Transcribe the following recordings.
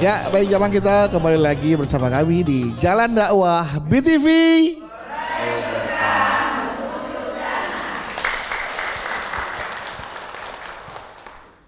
Ya, baik jamaah, kita kembali lagi bersama kami di Jalan Dakwah BTV.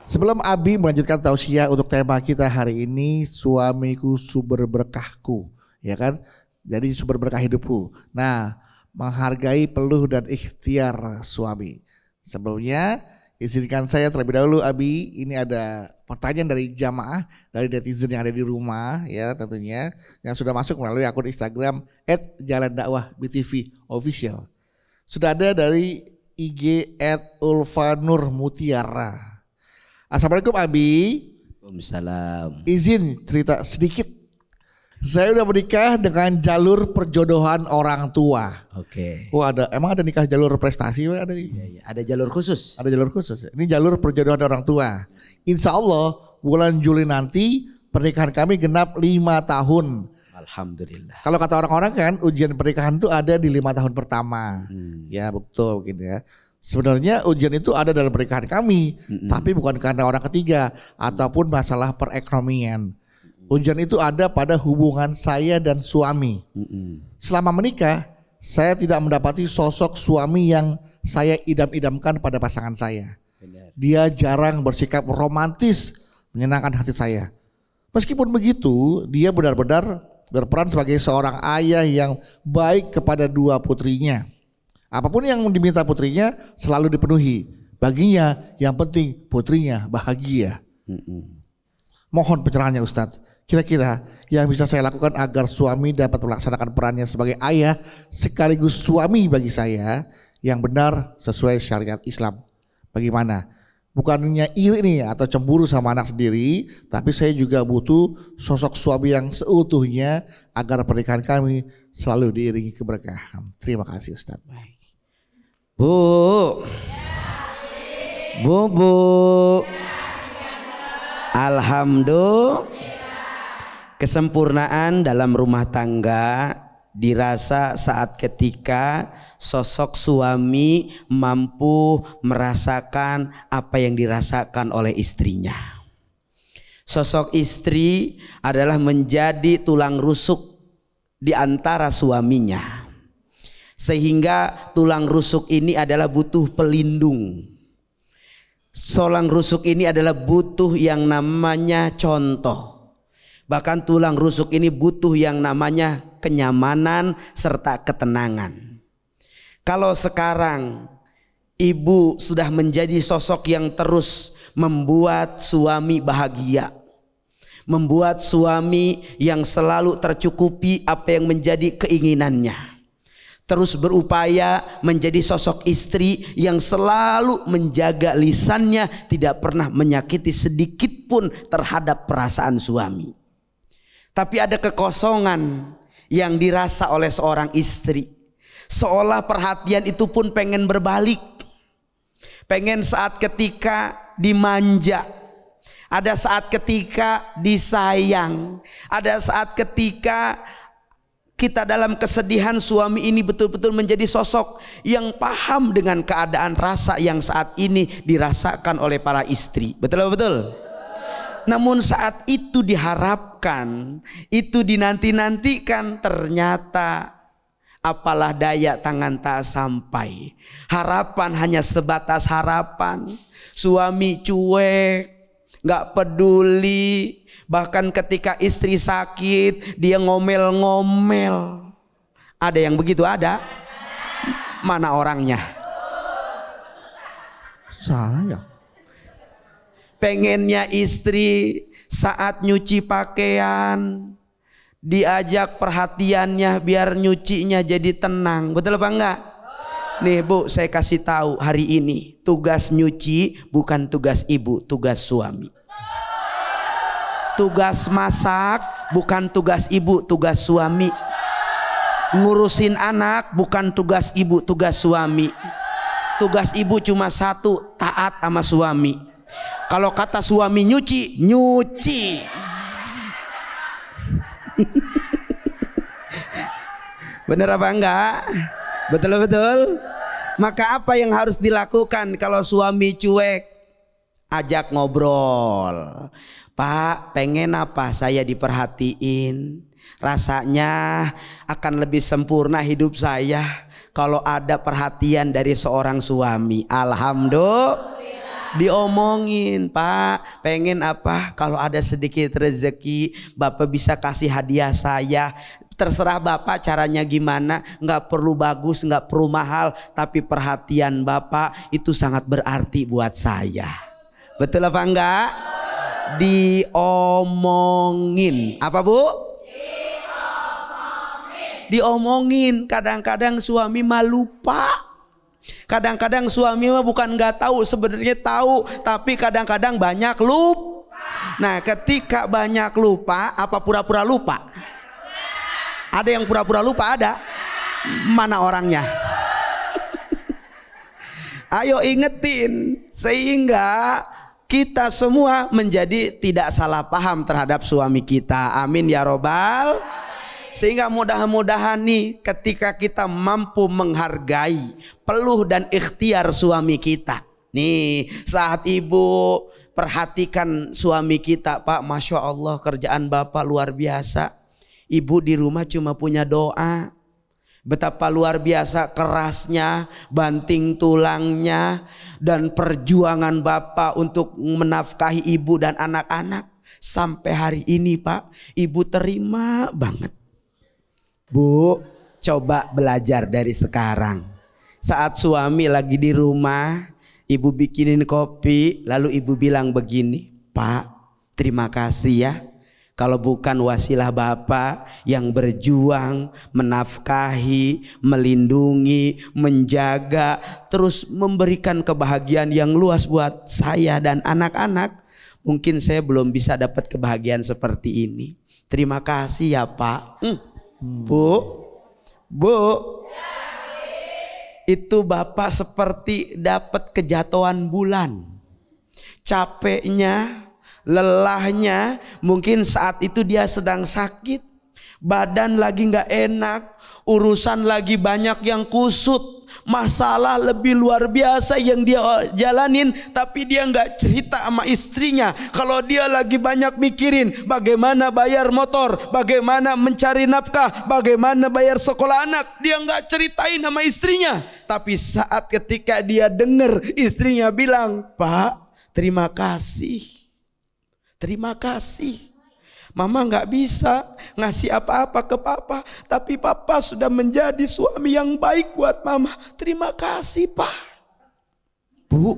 Sebelum Abi melanjutkan tausiah untuk tema kita hari ini, suamiku sumber berkahku, ya kan? Jadi sumber berkah hidupku. Nah, menghargai peluh dan ikhtiar suami. Sebelumnya, izinkan saya terlebih dahulu Abi, ini ada pertanyaan dari jamaah, dari netizen yang ada di rumah ya tentunya, yang sudah masuk melalui akun Instagram @jalandakwahbtv_official. Sudah ada dari IG @ulfanurmutiara. Assalamualaikum Abi. Waalaikumsalam. Izin cerita sedikit. Saya udah menikah dengan jalur perjodohan orang tua. Oke. Oh emang ada nikah jalur prestasi? Ada Iya. Ada jalur khusus. Ada jalur khusus. Ini jalur perjodohan orang tua. Insya Allah bulan Juli nanti pernikahan kami genap 5 tahun. Alhamdulillah. Kalau kata orang-orang kan ujian pernikahan itu ada di 5 tahun pertama. Ya betul gitu ya. Sebenarnya ujian itu ada dalam pernikahan kami, tapi bukan karena orang ketiga ataupun masalah perekonomian. Ujian itu ada pada hubungan saya dan suami. Selama menikah, saya tidak mendapati sosok suami yang saya idam-idamkan pada pasangan saya. Dia jarang bersikap romantis menyenangkan hati saya. Meskipun begitu, dia benar-benar berperan sebagai seorang ayah yang baik kepada 2 putrinya. Apapun yang diminta putrinya selalu dipenuhi. Baginya yang penting putrinya bahagia. Mohon pencerahannya Ustadz. Kira-kira yang bisa saya lakukan agar suami dapat melaksanakan perannya sebagai ayah sekaligus suami bagi saya yang benar sesuai syariat Islam. Bagaimana? Bukannya iri nih atau cemburu sama anak sendiri, tapi saya juga butuh sosok suami yang seutuhnya agar pernikahan kami selalu diiringi keberkahan. Terima kasih Ustadz. Bu. Alhamdulillah. Kesempurnaan dalam rumah tangga dirasa saat ketika sosok suami mampu merasakan apa yang dirasakan oleh istrinya. Sosok istri adalah menjadi tulang rusuk di antara suaminya. Sehingga tulang rusuk ini adalah butuh pelindung. Tulang rusuk ini adalah butuh yang namanya contoh. Bahkan tulang rusuk ini butuh yang namanya kenyamanan serta ketenangan. Kalau sekarang ibu sudah menjadi sosok yang terus membuat suami bahagia, membuat suami yang selalu tercukupi apa yang menjadi keinginannya, terus berupaya menjadi sosok istri yang selalu menjaga lisannya, tidak pernah menyakiti sedikit pun terhadap perasaan suami. Tapi ada kekosongan yang dirasa oleh seorang istri, seolah perhatian itu pun pengen berbalik. Pengen saat ketika dimanja, ada saat ketika disayang, ada saat ketika kita dalam kesedihan, suami ini betul-betul menjadi sosok yang paham dengan keadaan rasa yang saat ini dirasakan oleh para istri. Betul? Namun saat itu diharapkan, itu dinanti-nantikan, ternyata apalah daya tangan tak sampai. Harapan hanya sebatas harapan. Suami cuek, gak peduli. Bahkan ketika istri sakit dia ngomel-ngomel. Ada yang begitu? Ada? Mana orangnya? Saya. Pengennya istri saat nyuci pakaian diajak perhatiannya biar nyucinya jadi tenang. Betul apa enggak? Nih Bu, saya kasih tahu hari ini, tugas nyuci bukan tugas ibu, tugas suami. Tugas masak bukan tugas ibu, tugas suami. Ngurusin anak bukan tugas ibu, tugas suami. Tugas ibu cuma satu, taat sama suami. Kalau kata suami nyuci, nyuci. Bener apa enggak? Betul. Maka apa yang harus dilakukan kalau suami cuek? Ajak ngobrol. Pak, pengen apa? Saya diperhatiin. Rasanya akan lebih sempurna hidup saya kalau ada perhatian dari seorang suami. Alhamdulillah. Diomongin, Pak, pengen apa? Kalau ada sedikit rezeki, Bapak bisa kasih hadiah saya. Terserah Bapak caranya gimana, nggak perlu bagus, nggak perlu mahal, tapi perhatian Bapak itu sangat berarti buat saya. Betul apa enggak? Diomongin. Apa Bu? Diomongin. Kadang-kadang suami mah lupa. Kadang-kadang suami mah bukan nggak tahu, sebenarnya tahu, tapi kadang-kadang banyak lupa. Nah, ketika banyak lupa, apa pura-pura lupa? Ada yang pura-pura lupa, ada? Mana orangnya? Ayo ingetin sehingga kita semua menjadi tidak salah paham terhadap suami kita. Amin ya robbal. Sehingga mudah-mudahan nih ketika kita mampu menghargai peluh dan ikhtiar suami kita. Nih saat ibu perhatikan suami kita, Pak, Masya Allah kerjaan Bapak luar biasa. Ibu di rumah cuma punya doa. Betapa luar biasa kerasnya, banting tulangnya, dan perjuangan Bapak untuk menafkahi ibu dan anak-anak. Sampai hari ini Pak, ibu terima banget. Bu, coba belajar dari sekarang. Saat suami lagi di rumah, ibu bikinin kopi, lalu ibu bilang begini, Pak, terima kasih ya. Kalau bukan wasilah Bapak yang berjuang, menafkahi, melindungi, menjaga, terus memberikan kebahagiaan yang luas buat saya dan anak-anak, mungkin saya belum bisa dapat kebahagiaan seperti ini. Terima kasih ya Pak. Bu, itu Bapak seperti dapat kejatuhan bulan. Capeknya, lelahnya, mungkin saat itu dia sedang sakit, badan lagi nggak enak, urusan lagi banyak yang kusut, masalah lebih luar biasa yang dia jalanin, tapi dia nggak cerita sama istrinya. Kalau dia lagi banyak mikirin bagaimana bayar motor, bagaimana mencari nafkah, bagaimana bayar sekolah anak, dia nggak ceritain sama istrinya. Tapi saat ketika dia dengar istrinya bilang, Pak, terima kasih. Terima kasih. Mama nggak bisa ngasih apa-apa ke Papa, tapi Papa sudah menjadi suami yang baik buat Mama. Terima kasih Pak. Bu,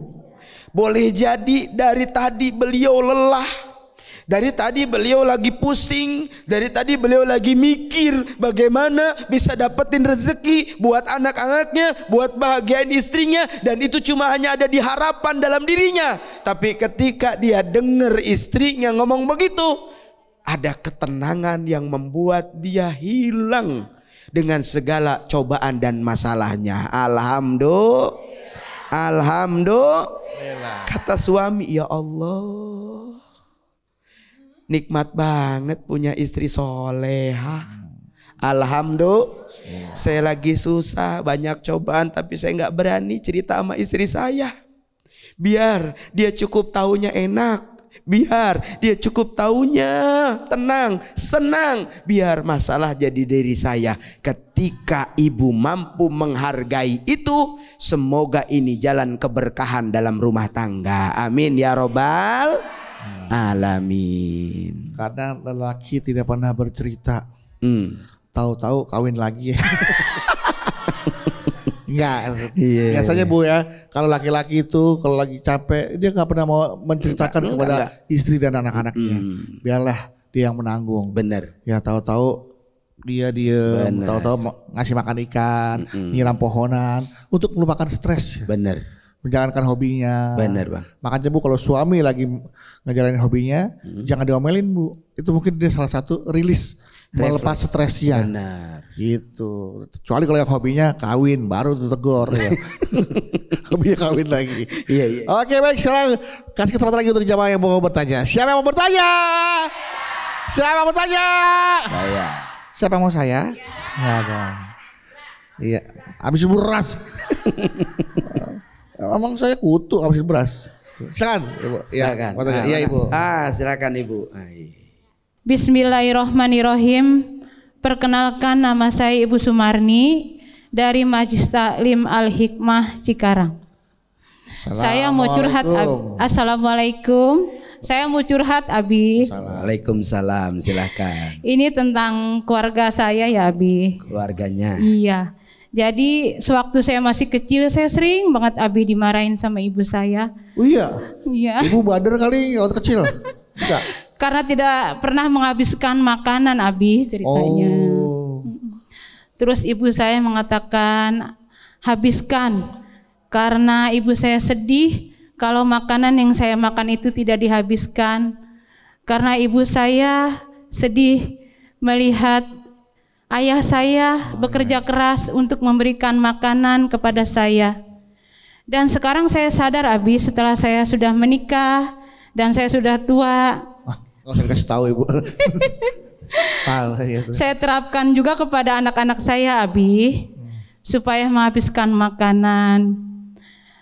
boleh jadi dari tadi beliau lelah. Dari tadi beliau lagi pusing, dari tadi beliau lagi mikir bagaimana bisa dapetin rezeki buat anak-anaknya, buat bahagiain istrinya, dan itu cuma hanya ada di harapan dalam dirinya. Tapi ketika dia dengar istrinya ngomong begitu, ada ketenangan yang membuat dia hilang dengan segala cobaan dan masalahnya. Alhamdulillah. Alhamdulillah. Kata suami, ya Allah, nikmat banget punya istri soleha. Alhamdulillah. Saya lagi susah, banyak cobaan, tapi saya nggak berani cerita sama istri saya. Biar dia cukup taunya enak, biar dia cukup taunya tenang, senang, biar masalah jadi dari saya. Ketika ibu mampu menghargai itu, semoga ini jalan keberkahan dalam rumah tangga. Amin ya robbal alamin. Karena lelaki tidak pernah bercerita, tahu-tahu kawin lagi. Enggak, biasanya Bu ya, kalau laki-laki itu kalau lagi capek dia nggak pernah mau menceritakan kepada istri dan anak-anaknya. Biarlah dia yang menanggung. Bener. Ya tahu-tahu dia tahu-tahu ngasih makan ikan, nyiram pohonan untuk melupakan stres. Bener. Menjalankan hobinya. Bener Bang. Makanya Bu, kalau suami lagi ngejalanin hobinya, jangan diomelin Bu. Itu mungkin dia salah satu rilis melepas stresnya. Benar. Gitu. Kecuali kalau yang hobinya kawin, baru ditegur ya. Hobinya kawin lagi. Iya. Oke baik, sekarang kasih kesempatan lagi untuk jamaah yang mau bertanya. Siapa yang mau bertanya? Siapa yang mau bertanya? Saya. Siapa yang mau saya? Ya dong. Iya. Habis beras. Emang saya kutu habis beras. Silakan, Ibu. Silakan. Iya, Ibu. Silakan Ibu. Bismillahirrahmanirrahim. Perkenalkan, nama saya Ibu Sumarni dari Majelis Taklim Al-Hikmah Cikarang. Saya mau curhat. Assalamualaikum. Saya mau curhat, Abi. Waalaikumsalam, silakan. Ini tentang keluarga saya ya, Abi. Keluarganya. Iya. Jadi sewaktu saya masih kecil, saya sering banget Abi dimarahin sama ibu saya. Oh iya? Iya. Ibu bandel kali waktu kecil? Enggak? Karena tidak pernah menghabiskan makanan, Abi, ceritanya. Oh. Terus ibu saya mengatakan, habiskan. Karena ibu saya sedih kalau makanan yang saya makan itu tidak dihabiskan. Karena ibu saya sedih melihat ayah saya bekerja keras untuk memberikan makanan kepada saya. Dan sekarang saya sadar, Abi, setelah saya sudah menikah dan saya sudah tua. Saya kasih tahu, Ibu. Saya terapkan juga kepada anak-anak saya, Abi, supaya menghabiskan makanan.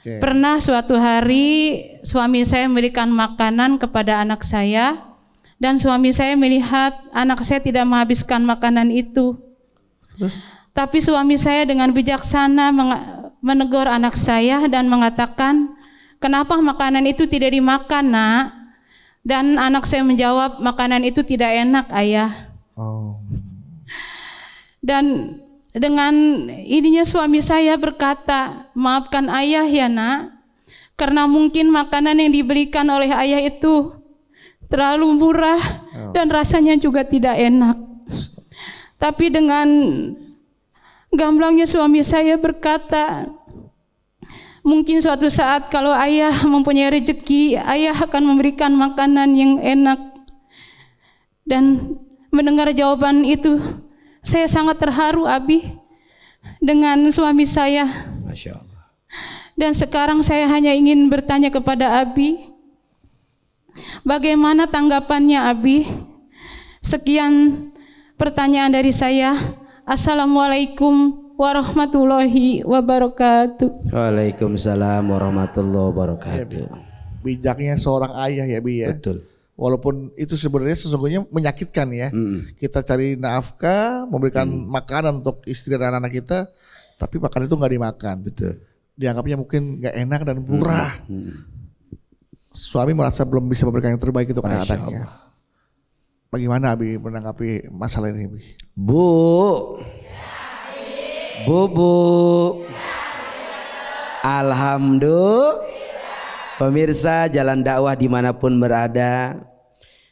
Pernah suatu hari suami saya memberikan makanan kepada anak saya, dan suami saya melihat anak saya tidak menghabiskan makanan itu. Tapi suami saya dengan bijaksana menegur anak saya dan mengatakan, kenapa makanan itu tidak dimakan, Nak? Dan anak saya menjawab, makanan itu tidak enak, Ayah. Dan dengan ininya suami saya berkata, maafkan ayah ya, Nak, karena mungkin makanan yang diberikan oleh ayah itu terlalu murah dan rasanya juga tidak enak. Tapi dengan gamblangnya suami saya berkata, mungkin suatu saat kalau ayah mempunyai rezeki, ayah akan memberikan makanan yang enak. Dan mendengar jawaban itu, saya sangat terharu, Abi, dengan suami saya. Masya Allah. Dan sekarang saya hanya ingin bertanya kepada Abi, bagaimana tanggapannya, Abi? Sekian pertanyaan dari saya. Assalamualaikum warahmatullahi wabarakatuh. Waalaikumsalam warahmatullahi wabarakatuh. Bijaknya seorang ayah ya, Bi ya. Betul. Walaupun itu sebenarnya sesungguhnya menyakitkan ya. Kita cari nafkah, memberikan makanan untuk istri dan anak-anak kita, tapi makanan itu nggak dimakan. Betul. Dianggapnya mungkin nggak enak dan murah. Suami merasa belum bisa memberikan yang terbaik itu ke anak-anaknya. Bagaimana, Abi, menanggapi masalah ini, Abi? Bu. Alhamdulillah. Pemirsa Jalan Dakwah dimanapun berada,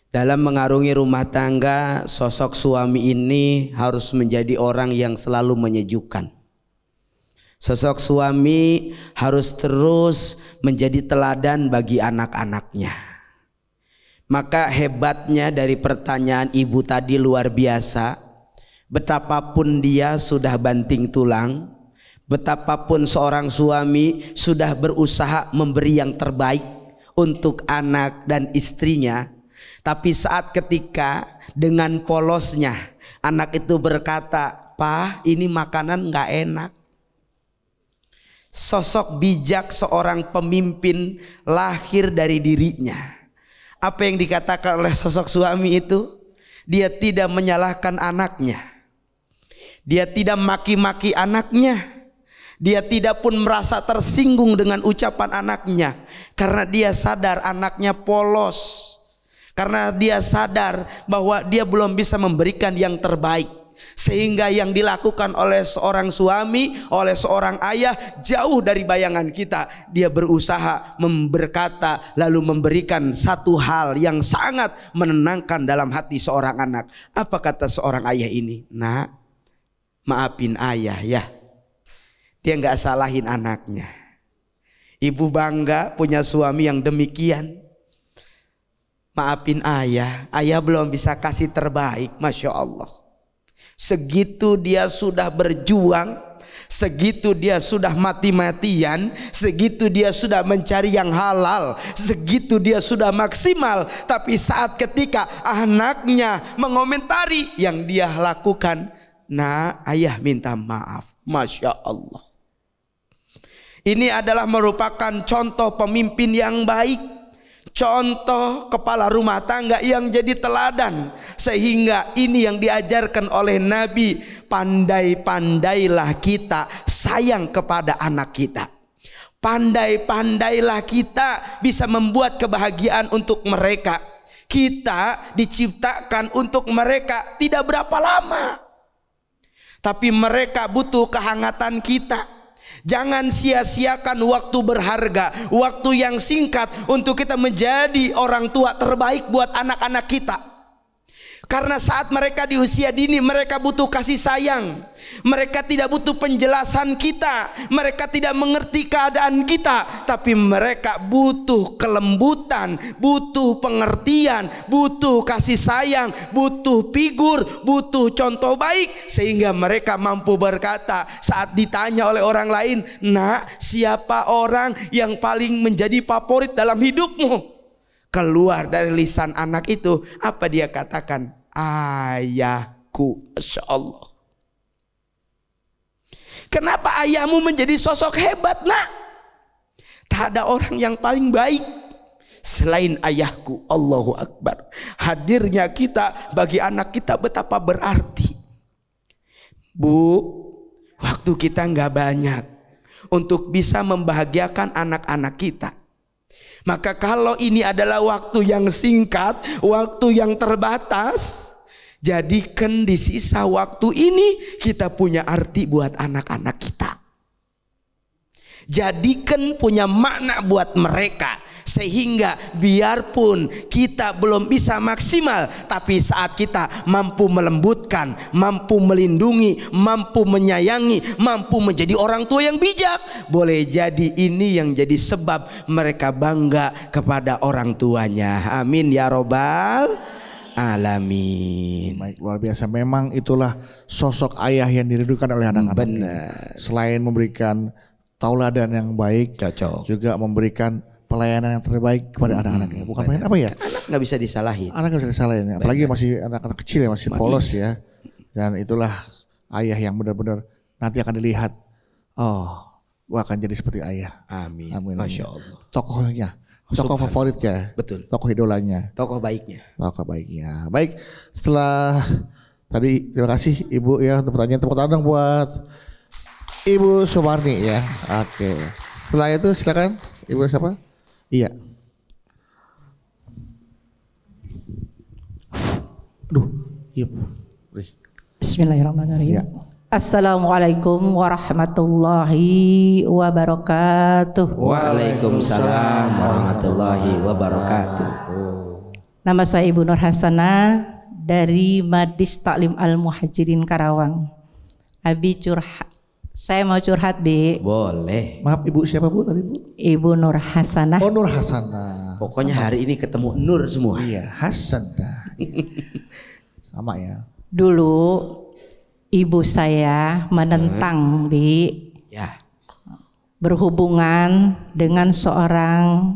dalam mengarungi rumah tangga, sosok suami ini harus menjadi orang yang selalu menyejukkan. Sosok suami harus terus menjadi teladan bagi anak-anaknya. Maka hebatnya dari pertanyaan ibu tadi luar biasa. Betapapun dia sudah banting tulang, betapapun seorang suami sudah berusaha memberi yang terbaik untuk anak dan istrinya, tapi saat ketika dengan polosnya anak itu berkata, "Pa, ini makanan nggak enak." Sosok bijak seorang pemimpin lahir dari dirinya. Apa yang dikatakan oleh sosok suami itu? Dia tidak menyalahkan anaknya. Dia tidak maki-maki anaknya. Dia tidak pun merasa tersinggung dengan ucapan anaknya, karena dia sadar anaknya polos, karena dia sadar bahwa dia belum bisa memberikan yang terbaik. Sehingga yang dilakukan oleh seorang suami, oleh seorang ayah jauh dari bayangan kita. Dia berusaha berkata lalu memberikan satu hal yang sangat menenangkan dalam hati seorang anak. Apa kata seorang ayah ini? Nak, maafin ayah ya. Dia nggak salahin anaknya. Ibu bangga punya suami yang demikian. Maafin ayah, ayah belum bisa kasih terbaik. Masya Allah. Segitu dia sudah berjuang, segitu dia sudah mati-matian, segitu dia sudah mencari yang halal, segitu dia sudah maksimal. Tapi saat ketika anaknya mengomentari yang dia lakukan, nah ayah minta maaf. Masya Allah. Ini adalah merupakan contoh pemimpin yang baik, contoh kepala rumah tangga yang jadi teladan. Sehingga ini yang diajarkan oleh Nabi, pandai-pandailah kita sayang kepada anak kita. Pandai-pandailah kita bisa membuat kebahagiaan untuk mereka. Kita diciptakan untuk mereka tidak berapa lama, tapi mereka butuh kehangatan kita. Jangan sia-siakan waktu berharga, waktu yang singkat untuk kita menjadi orang tua terbaik buat anak-anak kita. Karena saat mereka di usia dini, mereka butuh kasih sayang. Mereka tidak butuh penjelasan kita, mereka tidak mengerti keadaan kita, tapi mereka butuh kelembutan, butuh pengertian, butuh kasih sayang, butuh figur, butuh contoh baik. Sehingga mereka mampu berkata saat ditanya oleh orang lain, "Nak, siapa orang yang paling menjadi favorit dalam hidupmu?" Keluar dari lisan anak itu, apa dia katakan? Ayahku. Masya Allah. Kenapa ayahmu menjadi sosok hebat, nak? Tak ada orang yang paling baik selain ayahku. Allahu Akbar. Hadirnya kita bagi anak kita betapa berarti. Bu, waktu kita nggak banyak untuk bisa membahagiakan anak-anak kita. Maka kalau ini adalah waktu yang singkat, waktu yang terbatas, jadikan di sisa waktu ini kita punya arti buat anak-anak kita. Jadikan punya makna buat mereka. Sehingga biarpun kita belum bisa maksimal, tapi saat kita mampu melembutkan, mampu melindungi, mampu menyayangi, mampu menjadi orang tua yang bijak, boleh jadi ini yang jadi sebab mereka bangga kepada orang tuanya. Amin ya robbal alamin. Baik, luar biasa. Memang itulah sosok ayah yang dirindukan oleh anak-anak. Benar. Selain memberikan tauladan yang baik, Cocok. juga memberikan pelayanan yang terbaik kepada anak-anaknya. Bukan main apa ya? Anak nggak bisa disalahin. Anak nggak bisa disalahin. Apalagi masih anak-anak kecil ya, masih polos ya. Dan itulah ayah yang benar-benar nanti akan dilihat. Oh, gua akan jadi seperti ayah. Amin. Amin. Masya Allah. Tokohnya, tokoh favoritnya. Betul. Tokoh idolanya. Tokoh baiknya. Tokoh baiknya. Baik, setelah tadi terima kasih Ibu ya untuk pertanyaan. Tepuk tangan buat Ibu Sumarni ya. Oke. Setelah itu silakan Ibu siapa? Iya. Iya. Bismillahirrahmanirrahim. Ya. Assalamualaikum warahmatullahi wabarakatuh. Waalaikumsalam warahmatullahi wabarakatuh. Nama saya Ibu Nur Hasanah dari Madis Taklim Al Muhajirin Karawang. Abi curhat. Saya mau curhat, Bi. Boleh. Maaf Ibu siapa Bu tadi Bu? Ibu Nur Hasanah. Oh Nur Hasanah. Pokoknya hari ini ketemu Nur semua. Iya Hasanah. Sama ya. Dulu ibu saya menentang, Bi, Ya. berhubungan dengan seorang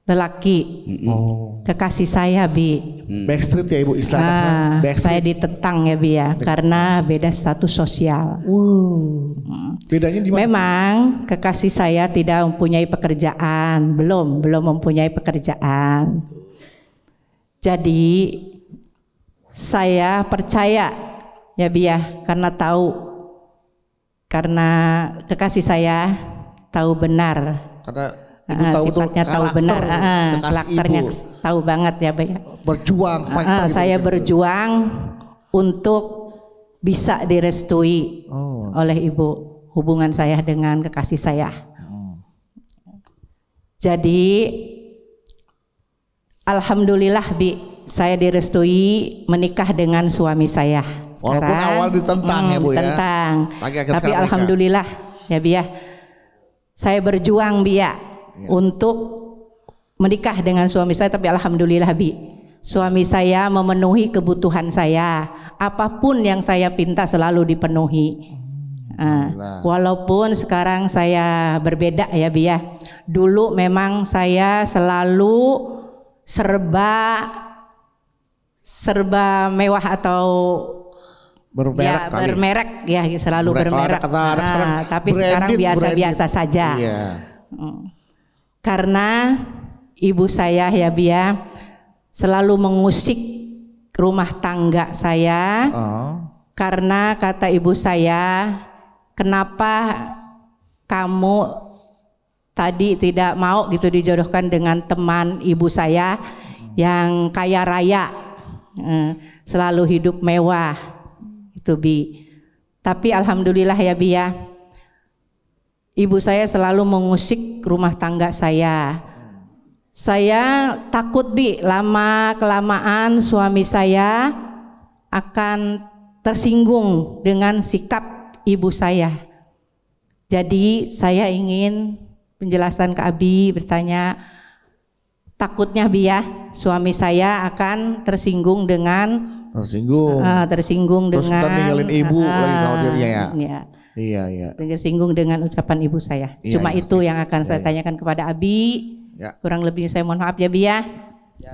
lelaki. Oh. Kekasih saya, Bi. Backstreet ya Ibu istilahnya. Nah, Backstreet. saya ditentang ya, Bi ya, karena beda status sosial. Bedanya di mana? Memang kekasih saya tidak mempunyai pekerjaan, belum mempunyai pekerjaan. Jadi saya percaya ya, Bi ya, karena kekasih saya tahu benar. Karena Ibu tahu sifatnya tahu benar, karakternya tahu banget ya, Bi. Berjuang, fighter. Saya berjuang untuk bisa direstui oleh ibu hubungan saya dengan kekasih saya. Jadi alhamdulillah, Bi, saya direstui menikah dengan suami saya. Sekarang walaupun awal ditentang ya Bu ya. Ditentang. Tapi sekarang alhamdulillah ya, Bi ya. Saya berjuang, Bi ya, untuk menikah dengan suami saya, tapi alhamdulillah, Bi, suami saya memenuhi kebutuhan saya. Apapun yang saya pinta selalu dipenuhi. Walaupun sekarang saya berbeda ya, Bi ya. Dulu memang saya selalu serba mewah atau bermerek ya, bermerek ya, selalu bermerek. Tapi sekarang biasa-biasa saja. Iya. Karena ibu saya ya Bia selalu mengusik rumah tangga saya. Karena kata ibu saya, kenapa kamu tadi tidak mau gitu dijodohkan dengan teman ibu saya yang kaya raya, selalu hidup mewah itu Bi. Tapi alhamdulillah ya Bi ya, ibu saya selalu mengusik rumah tangga saya. Saya takut Bi, lama kelamaan suami saya akan tersinggung dengan sikap ibu saya. Jadi saya ingin penjelasan ke Abi, bertanya, takutnya Bi ya, suami saya akan tersinggung dengan tersinggung terus dengan ninggalin ibu lagi khawatirnya ya. Iya. Tersinggung dengan ucapan ibu saya. Cuma itu yang akan saya tanyakan kepada Abi. Kurang lebihnya saya mohon maaf ya Bi ya.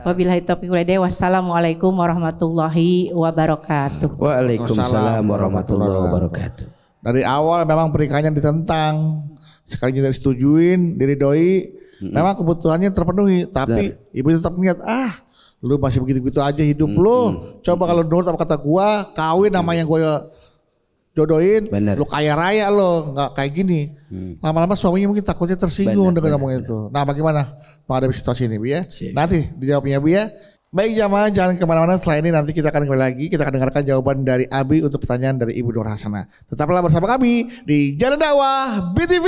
Wabillahi taufiq wal hidayah. Wassalamualaikum warahmatullahi wabarakatuh. Waalaikumsalam warahmatullahi wabarakatuh. Dari awal memang pernikahannya ditentang, sekali tidak disetujuin, diridoi, memang kebutuhannya terpenuhi, tapi ibu tetap niat, lu masih begitu-begitu aja hidup lu. Coba kalau nurut apa kata gua, kawin sama yang gua jodohin, lu kaya raya lo, nggak kayak gini. Lama-lama suaminya mungkin takutnya tersinggung dengan ngomong itu. Nah, bagaimana menghadapi situasi ini, Bu ya? Nanti dijawabnya, Bu ya. Baik jamaah, jangan kemana-mana. Setelah ini nanti kita akan kembali lagi, kita akan dengarkan jawaban dari Abi untuk pertanyaan dari Ibu Nur Hasanah. Tetaplah bersama kami di Jalan Dakwah BTV.